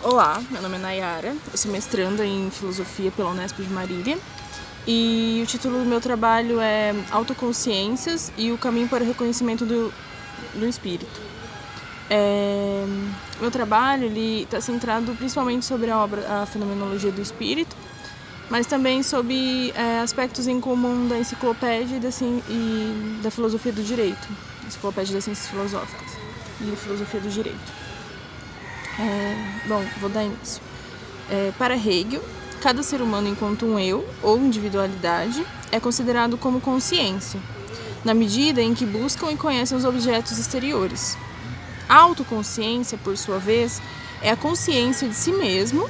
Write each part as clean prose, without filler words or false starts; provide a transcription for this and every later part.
Olá, meu nome é Nayara, eu sou mestranda em Filosofia pela Unesp de Marília e o título do meu trabalho é Autoconsciências e o caminho para o reconhecimento do espírito. Meu trabalho está centrado principalmente sobre a fenomenologia do espírito, mas também sobre aspectos em comum da enciclopédia e da filosofia do direito, enciclopédia das ciências filosóficas e filosofia do direito. Vou dar início. Para Hegel, cada ser humano enquanto um eu, ou individualidade, é considerado como consciência, na medida em que buscam e conhecem os objetos exteriores. A autoconsciência, por sua vez, é a consciência de si mesmo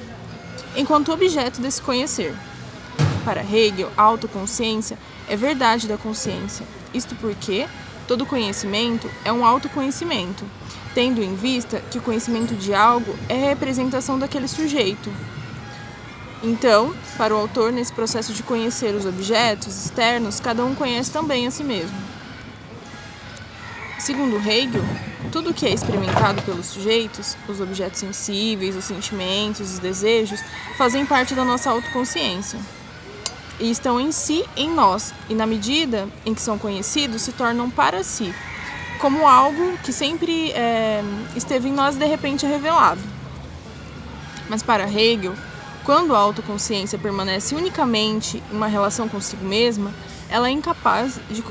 enquanto objeto desse conhecer. Para Hegel, a autoconsciência é verdade da consciência, isto porque todo conhecimento é um autoconhecimento, tendo em vista que o conhecimento de algo é a representação daquele sujeito. Então, para o autor, nesse processo de conhecer os objetos externos, cada um conhece também a si mesmo. Segundo Hegel, tudo o que é experimentado pelos sujeitos, os objetos sensíveis, os sentimentos, os desejos, fazem parte da nossa autoconsciência. E estão em si, em nós, e na medida em que são conhecidos, se tornam para si, como algo que sempre esteve em nós e de repente é revelado. Mas para Hegel, quando a autoconsciência permanece unicamente em uma relação consigo mesma, ela é incapaz de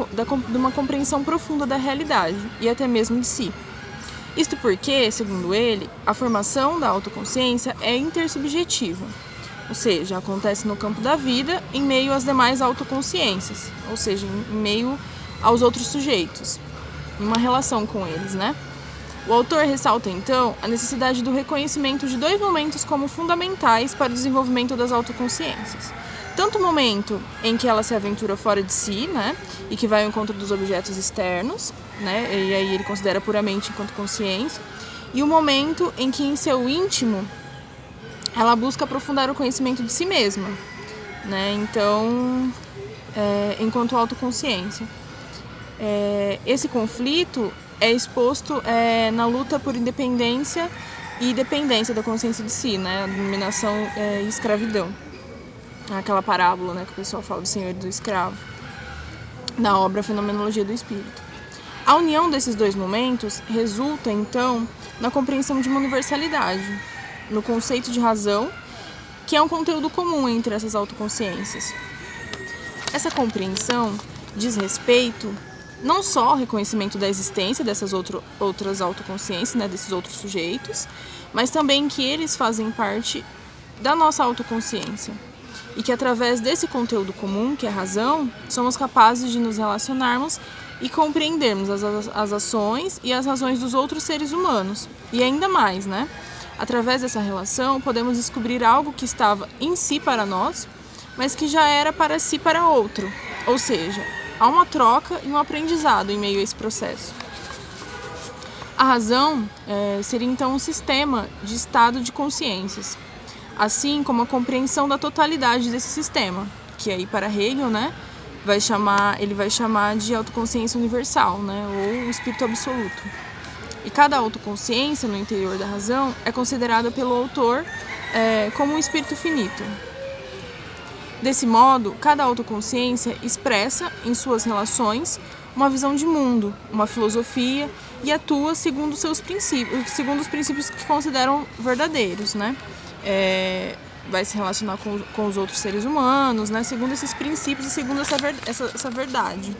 uma compreensão profunda da realidade e até mesmo de si. Isto porque, segundo ele, a formação da autoconsciência é intersubjetiva, ou seja, acontece no campo da vida em meio às demais autoconsciências, ou seja, em meio aos outros sujeitos, em uma relação com eles, né? O autor ressalta, então, a necessidade do reconhecimento de dois momentos como fundamentais para o desenvolvimento das autoconsciências. Tanto o momento em que ela se aventura fora de si, né, e que vai ao encontro dos objetos externos, né, e aí ele considera puramente enquanto consciência, e o momento em que em seu íntimo ela busca aprofundar o conhecimento de si mesma, né, então, enquanto autoconsciência. Esse conflito é exposto na luta por independência e dependência da consciência de si, né, a dominação e escravidão. Aquela parábola, né, que o pessoal fala do senhor e do escravo, na obra Fenomenologia do Espírito. A união desses dois momentos resulta, então, na compreensão de uma universalidade, no conceito de razão, que é um conteúdo comum entre essas autoconsciências. Essa compreensão diz respeito não só ao reconhecimento da existência dessas outras autoconsciências, né, desses outros sujeitos, mas também que eles fazem parte da nossa autoconsciência. E que através desse conteúdo comum, que é a razão, somos capazes de nos relacionarmos e compreendermos as ações e as razões dos outros seres humanos. E ainda mais, né? Através dessa relação, podemos descobrir algo que estava em si para nós, mas que já era para si para outro. Ou seja, há uma troca e um aprendizado em meio a esse processo. A razão seria então um sistema de estado de consciências, assim como a compreensão da totalidade desse sistema, que aí para Hegel, né, ele vai chamar de autoconsciência universal, né, ou espírito absoluto. E cada autoconsciência no interior da razão é considerada pelo autor como um espírito finito. Desse modo, cada autoconsciência expressa em suas relações uma visão de mundo, uma filosofia e atua segundo os princípios que consideram verdadeiros, né? Vai se relacionar com os outros seres humanos, né, segundo esses princípios e segundo essa verdade.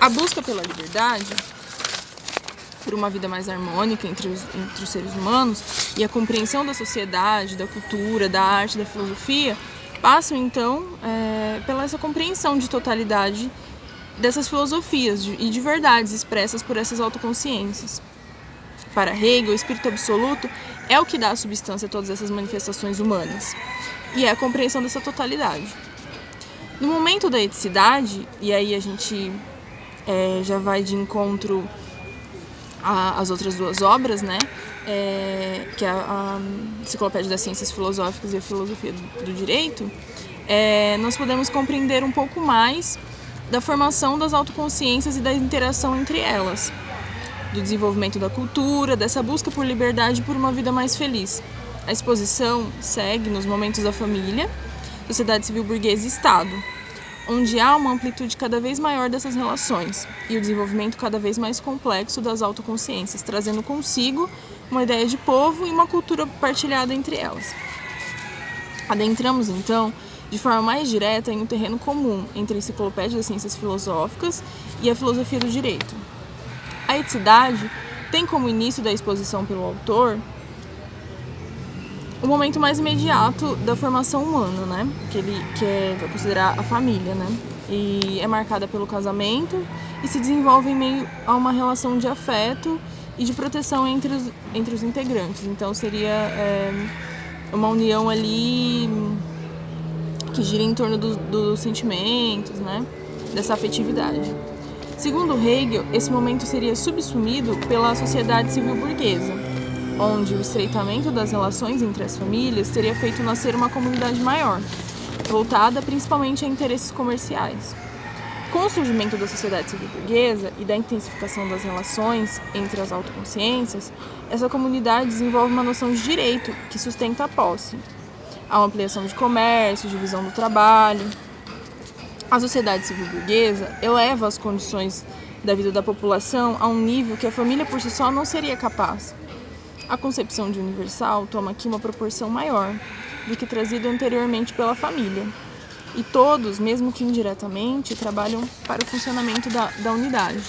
A busca pela liberdade, por uma vida mais harmônica entre os seres humanos e a compreensão da sociedade, da cultura, da arte, da filosofia, passam então pela essa compreensão de totalidade dessas filosofias e de verdades expressas por essas autoconsciências. Para Hegel, o espírito absoluto é o que dá a substância a todas essas manifestações humanas, e é a compreensão dessa totalidade. No momento da eticidade, e aí a gente já vai de encontro às outras duas obras, né, que é a Enciclopédia das Ciências Filosóficas e a Filosofia do Direito, nós podemos compreender um pouco mais da formação das autoconsciências e da interação entre elas. do desenvolvimento da cultura, dessa busca por liberdade e por uma vida mais feliz. A exposição segue nos momentos da família, sociedade civil burguesa e Estado, onde há uma amplitude cada vez maior dessas relações e o desenvolvimento cada vez mais complexo das autoconsciências, trazendo consigo uma ideia de povo e uma cultura partilhada entre elas. Adentramos, então, de forma mais direta em um terreno comum entre a enciclopédia das ciências filosóficas e a filosofia do direito. A eticidade tem como início da exposição pelo autor o momento mais imediato da formação humana, né? Que ele vai considerar a família, né? E é marcada pelo casamento e se desenvolve em meio a uma relação de afeto e de proteção entre os integrantes. Então seria uma união ali que gira em torno dos sentimentos, né? Dessa afetividade. Segundo Hegel, esse momento seria subsumido pela sociedade civil burguesa, onde o estreitamento das relações entre as famílias teria feito nascer uma comunidade maior, voltada principalmente a interesses comerciais. Com o surgimento da sociedade civil burguesa e da intensificação das relações entre as autoconsciências, essa comunidade desenvolve uma noção de direito que sustenta a posse. Há uma ampliação de comércio, divisão do trabalho. A sociedade civil burguesa eleva as condições da vida da população a um nível que a família por si só não seria capaz. A concepção de universal toma aqui uma proporção maior do que trazida anteriormente pela família. E todos, mesmo que indiretamente, trabalham para o funcionamento da unidade.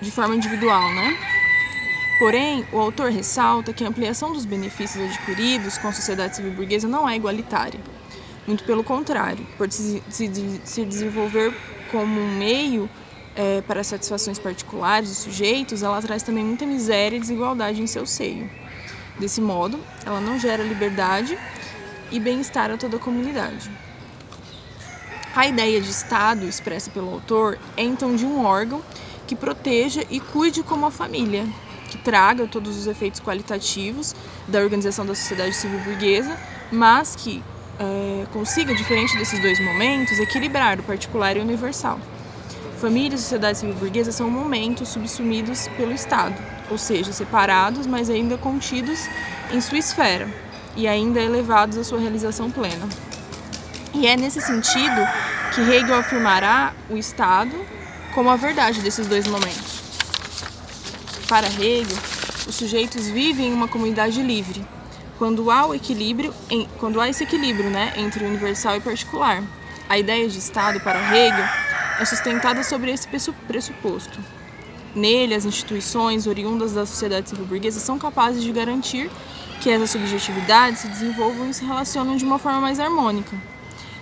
De forma individual, né? Porém, o autor ressalta que a ampliação dos benefícios adquiridos com a sociedade civil burguesa não é igualitária. Muito pelo contrário, por se desenvolver como um meio para satisfações particulares dos sujeitos, ela traz também muita miséria e desigualdade em seu seio. Desse modo, ela não gera liberdade e bem-estar a toda a comunidade. A ideia de Estado expressa pelo autor é então de um órgão que proteja e cuide como a família, que traga todos os efeitos qualitativos da organização da sociedade civil burguesa, mas que consiga, diferente desses dois momentos, equilibrar o particular e o universal. Família e sociedade civil burguesa são momentos subsumidos pelo Estado, ou seja, separados, mas ainda contidos em sua esfera e ainda elevados à sua realização plena. E é nesse sentido que Hegel afirmará o Estado como a verdade desses dois momentos. Para Hegel, os sujeitos vivem em uma comunidade livre, quando há esse equilíbrio, né, entre o universal e o particular. A ideia de Estado para Hegel é sustentada sobre esse pressuposto. Nele, as instituições oriundas da sociedade civil burguesa são capazes de garantir que essas subjetividades se desenvolvam e se relacionam de uma forma mais harmônica.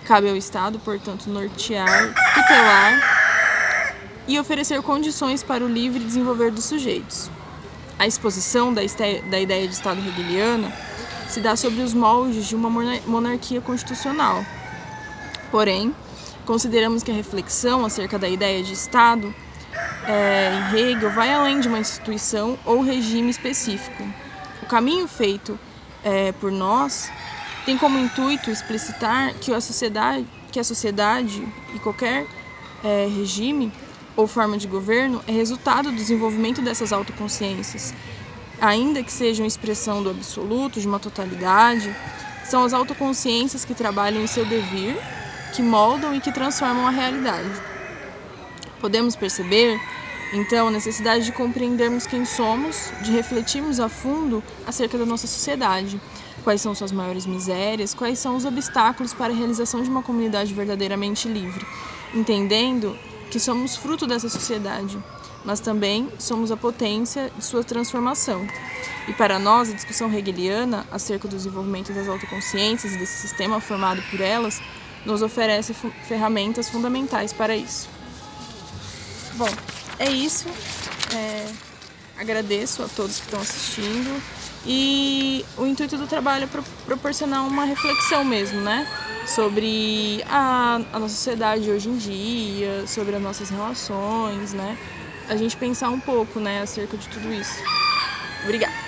Cabe ao Estado, portanto, nortear, tutelar e oferecer condições para o livre desenvolver dos sujeitos. A exposição da ideia de Estado hegeliana se dá sobre os moldes de uma monarquia constitucional. Porém, consideramos que a reflexão acerca da ideia de Estado em Hegel vai além de uma instituição ou regime específico. O caminho feito por nós tem como intuito explicitar que a sociedade e qualquer regime ou forma de governo é resultado do desenvolvimento dessas autoconsciências. Ainda que sejam expressão do absoluto, de uma totalidade, são as autoconsciências que trabalham em seu devir, que moldam e que transformam a realidade. Podemos perceber, então, a necessidade de compreendermos quem somos, de refletirmos a fundo acerca da nossa sociedade, quais são suas maiores misérias, quais são os obstáculos para a realização de uma comunidade verdadeiramente livre, entendendo que somos fruto dessa sociedade, mas também somos a potência de sua transformação. E para nós, a discussão hegeliana acerca do desenvolvimento das autoconsciências e desse sistema formado por elas nos oferece ferramentas fundamentais para isso. Bom, é isso. Agradeço a todos que estão assistindo. E o intuito do trabalho é proporcionar uma reflexão mesmo, né? Sobre a nossa sociedade hoje em dia, sobre as nossas relações, né? A gente pensar um pouco, né, acerca de tudo isso. Obrigada.